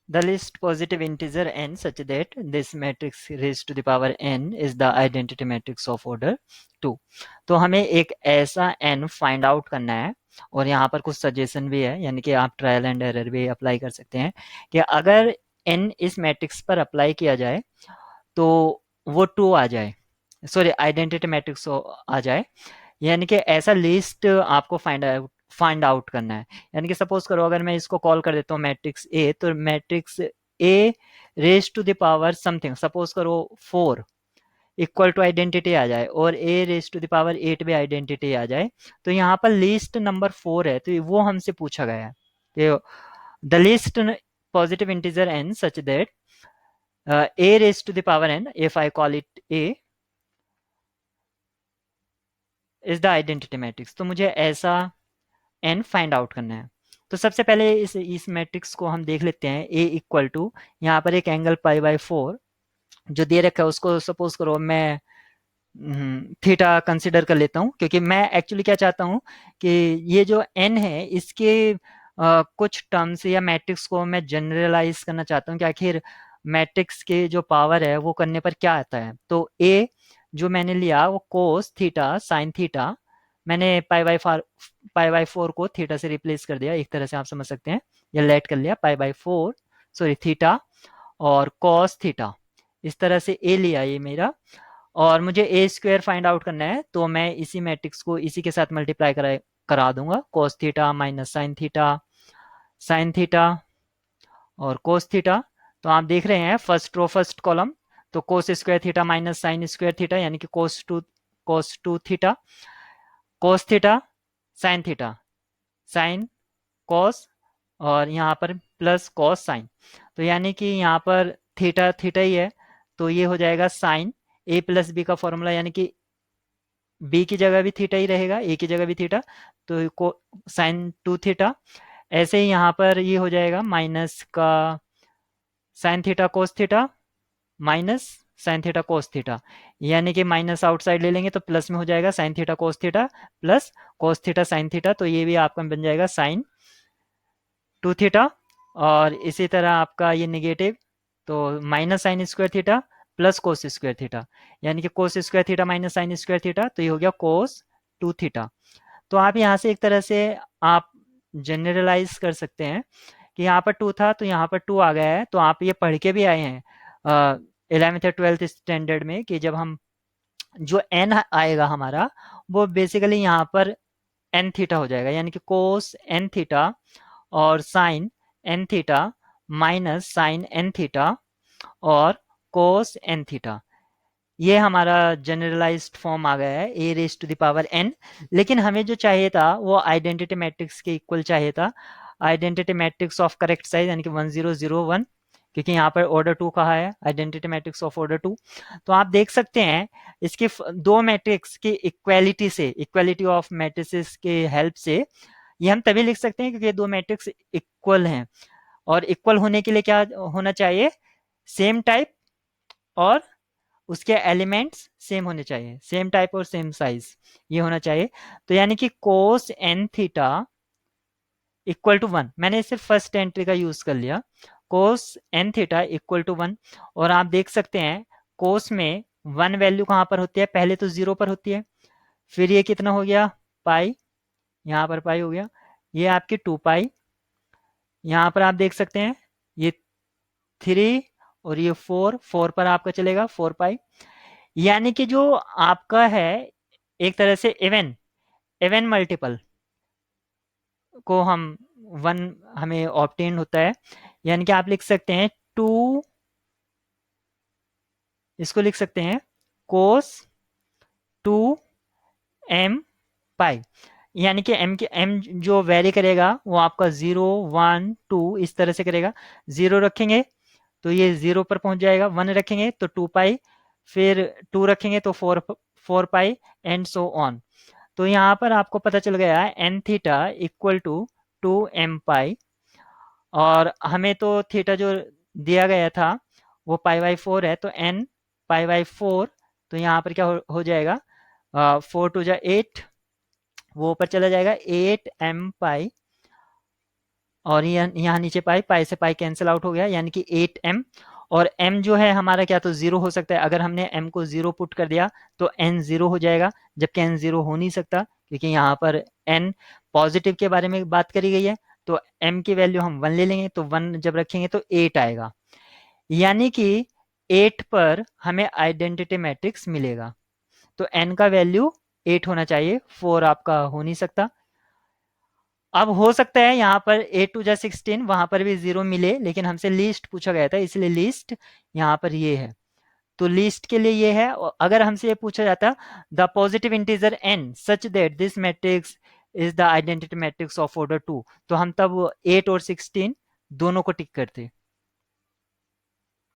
The least positive integer n such that this matrix raised to the power n is the identity matrix of order 2। तो हमें एक ऐसा n find out करना है, और यहाँ पर कुछ सजेशन भी है, यानी कि आप ट्रायल एंड एरर भी अप्लाई कर सकते हैं कि अगर n इस मैट्रिक्स पर अप्लाई किया जाए तो वो 2 आ जाए, सॉरी आइडेंटिटी मैट्रिक्स आ जाए, यानी कि ऐसा लिस्ट आपको फाइंड आउट करना है। यानी कि सपोज करो अगर मैं इसको कॉल कर देता हूँ मैट्रिक्स ए, तो matrix A raise to the power something, suppose करो 4 इक्वल टू आइडेंटिटी आ जाए, और A raise to the power 8 भी आइडेंटिटी आ जाए, तो यहाँ पर लिस्ट नंबर 4 है, तो वो हमसे पूछा गया है कि the least positive integer n such that a raised to the power n, if I call it a, is the identity matrix। तो मुझे ऐसा n फाइंड आउट करना है। तो सबसे पहले इस मैट्रिक्स को हम देख लेते हैं। a इक्वल टू, यहाँ पर एक एंगल पाई बाई 4 जो दे रखा है, उसको सपोज करो मैं थीटा कंसिडर कर लेता हूँ, क्योंकि मैं एक्चुअली क्या चाहता हूँ कि ये जो n है इसके कुछ टर्म्स या मैट्रिक्स को मैं जनरलाइज करना चाहता हूँ कि आखिर मैट्रिक्स के जो पावर है वो करने पर क्या आता है। तो a जो मैंने लिया वो कोस थीटा साइन थीटा, मैंने पाई बाई 4 को थीटा से रिप्लेस कर दिया, एक तरह से आप समझ सकते हैं, या लेट कर लिया पाई बाई 4, सॉरी थीटा और कॉस थीटा, इस तरह से a लिया ये मेरा, और मुझे ए स्क्वायर फाइंड आउट करना है, तो मैं इसी मैट्रिक्स को इसी के साथ मल्टीप्लाई करा दूंगा, cos theta minus sine theta और कोस थीटा। तो आप देख रहे हैं फर्स्ट रो फर्स्ट कॉलम, तो cos square theta minus sine square theta, यानी कि cos two theta, cos theta sine theta, sine cos, और यहाँ पर प्लस कॉस साइन, तो यानी कि यहाँ पर थीटा थीटा ही है, तो ये हो जाएगा साइन ए प्लस बी का फॉर्मूला, यानी कि बी की जगह भी थीटा ही रहेगा, ए की जगह भी थीटा, तो को साइन 2 थीटा। ऐसे ही यहाँ पर ये हो जाएगा माइनस का sine theta cos theta minus sine theta cos theta, यानी कि माइनस आउटसाइड ले लेंगे तो प्लस में हो जाएगा sine theta cos theta plus cos theta sine theta, तो ये भी आपका बन जाएगा साइन 2 थीटा। और इसी तरह आपका ये निगेटिव, तो minus sine square theta plus cos square theta, यानी कि कोस square theta minus sine square theta, तो ये हो गया कोस 2 थीटा। तो आप यहाँ से एक तरह से आप जनरलाइज कर सकते हैं कि यहाँ पर 2 था तो यहाँ पर 2 आ गया है, तो आप ये पढ़ के भी आए हैं 11th या 12th स्टैंडर्ड में कि जब हम जो n आएगा हमारा वो बेसिकली यहाँ पर n थीटा हो जाएगा, यानी कि कोस n थीटा और sine n theta minus sine n theta और कोस n थीटा, ये हमारा जनरलाइज्ड फॉर्म आ गया है A raise to the power n। लेकिन हमें जो चाहिए था वो आइडेंटिटी मैट्रिक्स के इक्वल चाहिए था, identity matrix of correct size, यानी कि 1001, क्योंकि यहाँ पर ऑर्डर 2 कहा है, आइडेंटिटी मैट्रिक्स ऑफ ऑर्डर 2। तो आप देख सकते हैं इसके दो मैट्रिक्स की इक्वालिटी से, इक्वालिटी ऑफ मैट्रिसेस के हेल्प से ये हम तभी लिख सकते हैं क्योंकि दो मैट्रिक्स इक्वल हैं, और इक्वल होने के लिए क्या होना चाहिए, सेम टाइप और उसके एलिमेंट्स सेम होने चाहिए, सेम टाइप और सेम साइज ये होना चाहिए। तो यानी कि कोस एन थीटा इक्वल टू 1, मैंने सिर्फ फर्स्ट एंट्री का यूज कर लिया, कोस एन थीटा इक्वल टू 1। और आप देख सकते हैं कोस में 1 वैल्यू कहाँ पर होती है, पहले तो 0 पर होती है, फिर ये कितना हो गया पाई, यहाँ पर पाई हो गया, ये आपकी 2 पाई, यहाँ पर आप देख सकते हैं ये 3 और ये 4 पर आपका चलेगा 4 पाई, यानी कि जो आपका है एक तरह से इवन इवन मल्टीपल को हम 1 हमें ऑब्टेन होता है, यानी कि आप लिख सकते हैं 2, इसको लिख सकते हैं कोस 2 एम पाई, यानी कि एम के एम जो वेरी करेगा वो आपका 0 1 2 इस तरह से करेगा, 0 रखेंगे तो ये 0 पर पहुंच जाएगा, 1 रखेंगे तो 2 पाई, फिर 2 रखेंगे तो 4 पाई एंड सो ऑन। तो यहाँ पर आपको पता चल गया n theta equal to 2 m pi, और हमें तो थीटा जो दिया गया था वो पाई बाई 4 है, तो n पाई बाई 4, तो यहाँ पर क्या हो जाएगा 4 2 जा 8, वो ऊपर चला जाएगा 8 m पाई, और यहाँ नीचे पाई, पाई से पाई कैंसिल आउट हो गया, यानी कि 8m। और m जो है हमारा क्या तो जीरो हो सकता है, अगर हमने m को जीरो पुट कर दिया तो n जीरो हो जाएगा, जबकि n जीरो हो नहीं सकता क्योंकि यहाँ पर n पॉजिटिव के बारे में बात करी गई है। तो m की वैल्यू हम 1 ले लेंगे, तो 1 जब रखेंगे तो 8 आएगा, यानी कि 8 पर हमें आइडेंटिटी मैट्रिक्स मिलेगा। तो n का वैल्यू 8 होना चाहिए, 4 आपका हो नहीं सकता। अब हो सकता है यहाँ पर 8 2 जा 16, वहां पर भी जीरो मिले, लेकिन हमसे लीस्ट पूछा गया था, इसलिए लीस्ट यहाँ पर ये है। तो लीस्ट के लिए ये है। और अगर हमसे ये पूछा जाता the positive integer n such that this matrix is the identity matrix of order 2, तो हम तब 8 और 16 दोनों को टिक करते।